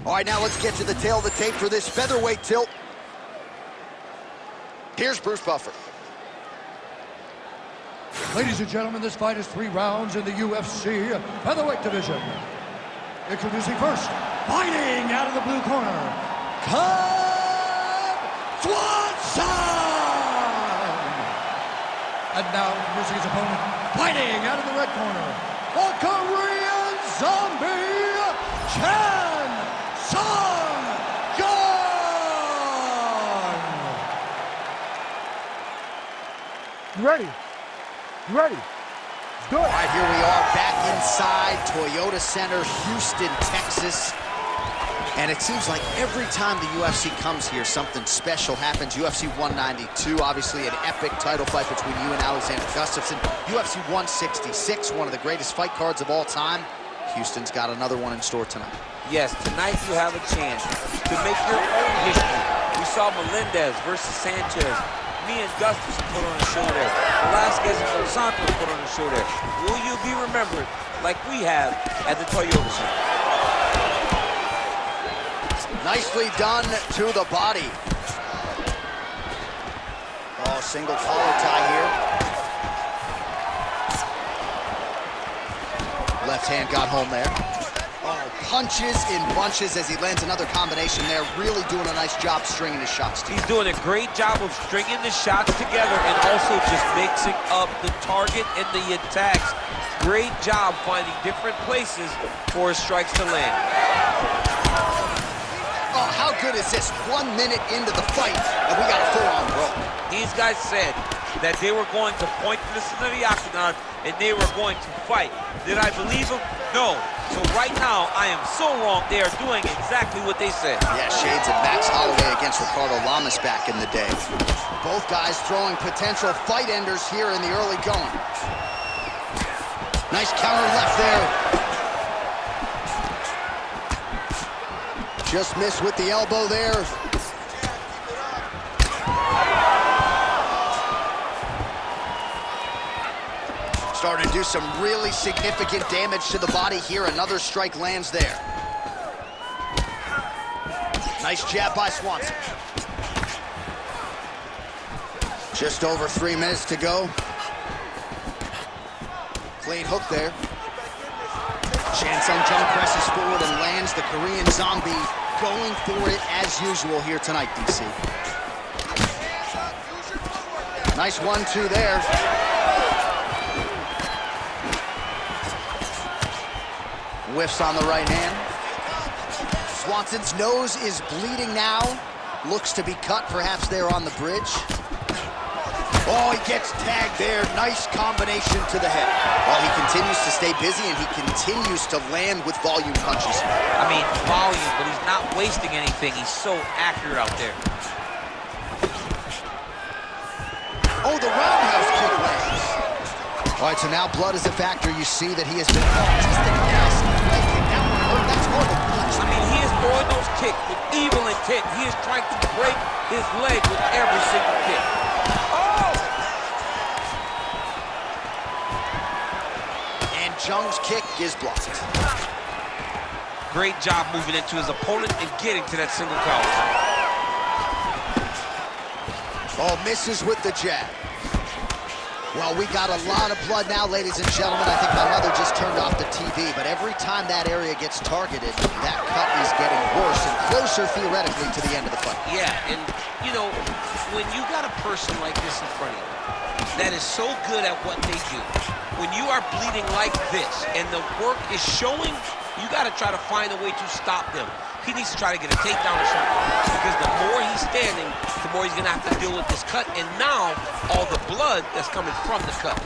All right, now let's get to the tail of the tape for this featherweight tilt. Here's Bruce Buffer. Ladies and gentlemen, this fight is 3 rounds in the UFC featherweight division. Introducing first, fighting out of the blue corner, Cub Swanson! And now introducing his opponent, fighting out of the red corner, the Korean Zombie, Chan Sung-Gun! You ready? You ready? Good. All right, here we are back inside Toyota Center, Houston, Texas. And it seems like every time the UFC comes here, something special happens. UFC 192, obviously an epic title fight between you and Alexander Gustafsson. UFC 166, one of the greatest fight cards of all time. Houston's got another one in store tonight. Yes, tonight you have a chance to make your own history. We saw Melendez versus Sanchez. Me and Gustafsson put on a show there. Velasquez and Dos Santos put on a show there. Will you be remembered like we have at the Toyota Center? Nicely done to the body. Oh, single collar tie here. Left hand got home there. Oh, punches in bunches as he lands another combination there. Really doing a nice job stringing his shots together. He's doing a great job of stringing the shots together and also just mixing up the target and the attacks. Great job finding different places for his strikes to land. Oh, how good is this? 1 minute into the fight, and we got a full-on roll. These guys said that they were going to point this into the octagon and they were going to fight. Did I believe them? No. So right now, I am so wrong. They are doing exactly what they said. Yeah, shades of Max Holloway against Ricardo Lamas back in the day. Both guys throwing potential fight enders here in the early going. Nice counter left there. Just missed with the elbow there. Starting to do some really significant damage to the body here. Another strike lands there. Nice jab by Swanson. Just over 3 minutes to go. Clean hook there. Chan Sung-Gun presses forward and lands the Korean Zombie, going for it as usual here tonight, DC. Nice 1-2 there. Whiffs on the right hand. Swanson's nose is bleeding now. Looks to be cut, perhaps there on the bridge. Oh, he gets tagged there. Nice combination to the head. Well, he continues to stay busy, and he continues to land with volume punches. I mean, volume, but he's not wasting anything. He's so accurate out there. Oh, the roundhouse kick lands. All right, so now blood is a factor. You see that he has been just a nasty leg kick. That one hurt. That's horrible. I mean, he is throwing those kicks with evil intent. He is trying to break his leg with every single kick. Jung's kick is blocked. Great job moving into his opponent and getting to that single count. Oh, misses with the jab. Well, we got a lot of blood now, ladies and gentlemen. I think my mother just turned off the TV, but every time that area gets targeted, that cut is getting worse and closer, theoretically, to the end of the fight. Yeah, and, you know, when you got a person like this in front of you that is so good at what they do, when you are bleeding like this and the work is showing, you got to try to find a way to stop them. He needs to try to get a takedown or something, because the more he's standing, the more he's going to have to deal with this cut, and now all the blood that's coming from the cut.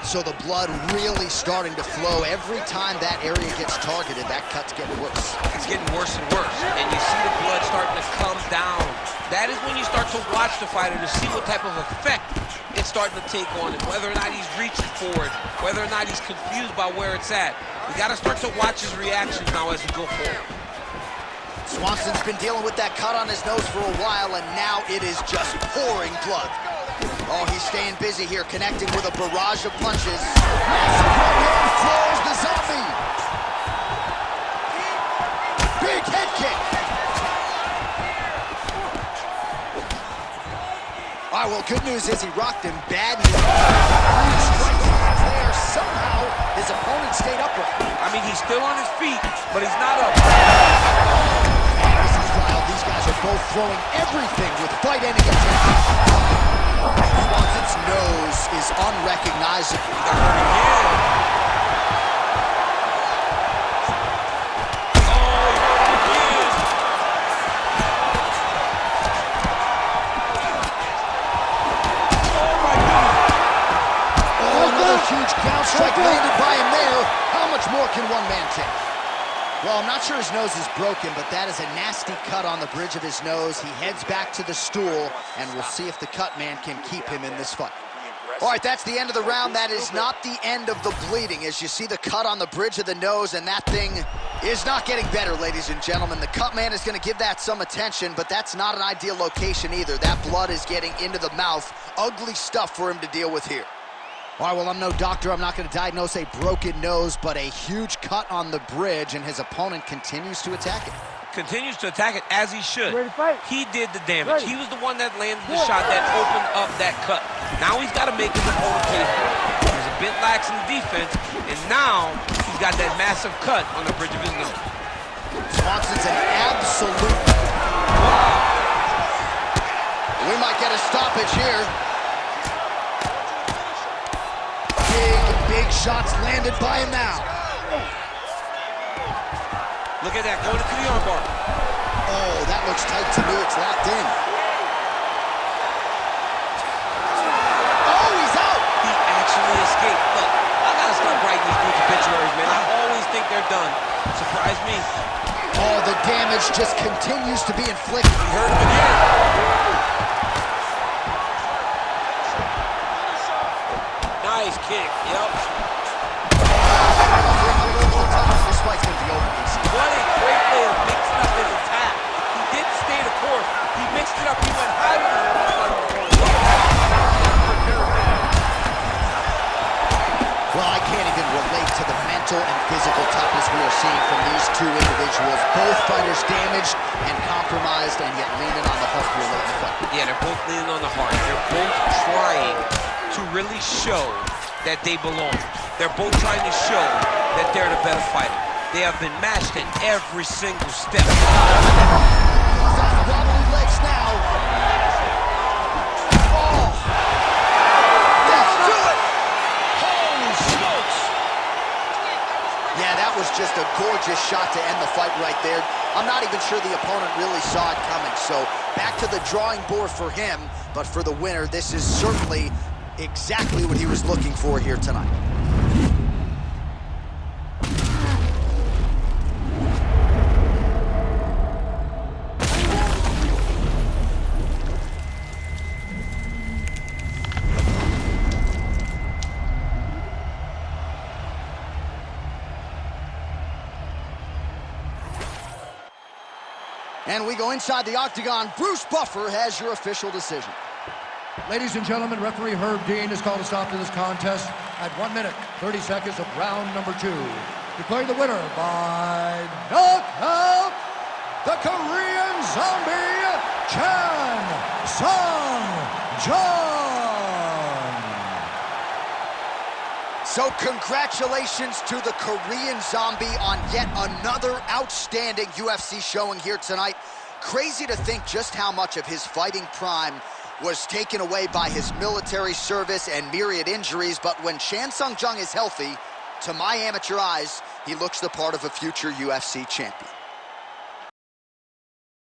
So the blood really starting to flow. Every time that area gets targeted, that cut's getting worse. It's getting worse and worse, and you see the blood starting to come down. That is when you start to watch the fighter to see what type of effect it's starting to take on him, whether or not he's reaching forward, whether or not he's confused by where it's at. We got to start to watch his reactions now as we go forward. Swanson's been dealing with that cut on his nose for a while, and now it is just pouring blood. Oh, he's staying busy here, connecting with a barrage of punches. Throws the Zombie. Big head kick. All right, well, good news is he rocked him bad. There, somehow his opponent stayed upright. I mean, he's still on his feet, but he's not up. This is wild. These guys are both throwing everything with fight-ending attention. Swanson's nose is unrecognizable. He got hurt again. Huge ground strike landed by him there. How much more can one man take? Well, I'm not sure his nose is broken, but that is a nasty cut on the bridge of his nose. He heads back to the stool, and we'll see if the cut man can keep him in this fight. All right, that's the end of the round. That is not the end of the bleeding. As you see the cut on the bridge of the nose, and that thing is not getting better, ladies and gentlemen. The cut man is going to give that some attention, but that's not an ideal location either. That blood is getting into the mouth. Ugly stuff for him to deal with here. All right, well, I'm no doctor. I'm not going to diagnose a broken nose, but a huge cut on the bridge, and his opponent continues to attack it. Continues to attack it as he should. Ready to fight? He did the damage. Ready. He was the one that landed the shot that opened up that cut. Now he's got to make his opponent pay for it. He's a bit lax in the defense, and now he's got that massive cut on the bridge of his nose. Swanson's an absolute... We might get a stoppage here. Big shots landed by him now. Look at that, going into the armbar. Oh, that looks tight to me. It's locked in. Oh, he's out. He actually escaped. Look, I gotta start writing these dudes obituaries, man. I always think they're done. Surprise me. Oh, the damage just continues to be inflicted. He hurt him again. Nice kick, yep. This fight's gonna be over. What a great way of mixing up his attack. He didn't stay the course. He mixed it up. He went high with his Well, I can't even relate to the mental and physical toughness we are seeing from these two individuals. Both fighters damaged and compromised, and yet leaning on the heart here late in the fight. Yeah, they're both leaning on the heart. They're both trying to really show that they belong. They're both trying to show that they're the better fighter. They have been matched at every single step. Wobbly legs now. Oh! Let's do it! Holy smokes! Yeah, that was just a gorgeous shot to end the fight right there. I'm not even sure the opponent really saw it coming. So back to the drawing board for him, but for the winner, this is certainly exactly what he was looking for here tonight. And we go inside the octagon. Bruce Buffer has your official decision. Ladies and gentlemen, referee Herb Dean has called a stop to this contest at 1 minute, 30 seconds of round number 2. Declaring the winner by knockout, the Korean Zombie, Chan Sung-Jung. So congratulations to the Korean Zombie on yet another outstanding UFC showing here tonight. Crazy to think just how much of his fighting prime was taken away by his military service and myriad injuries, but when Chan Sung-Jung is healthy, to my amateur eyes, he looks the part of a future UFC champion.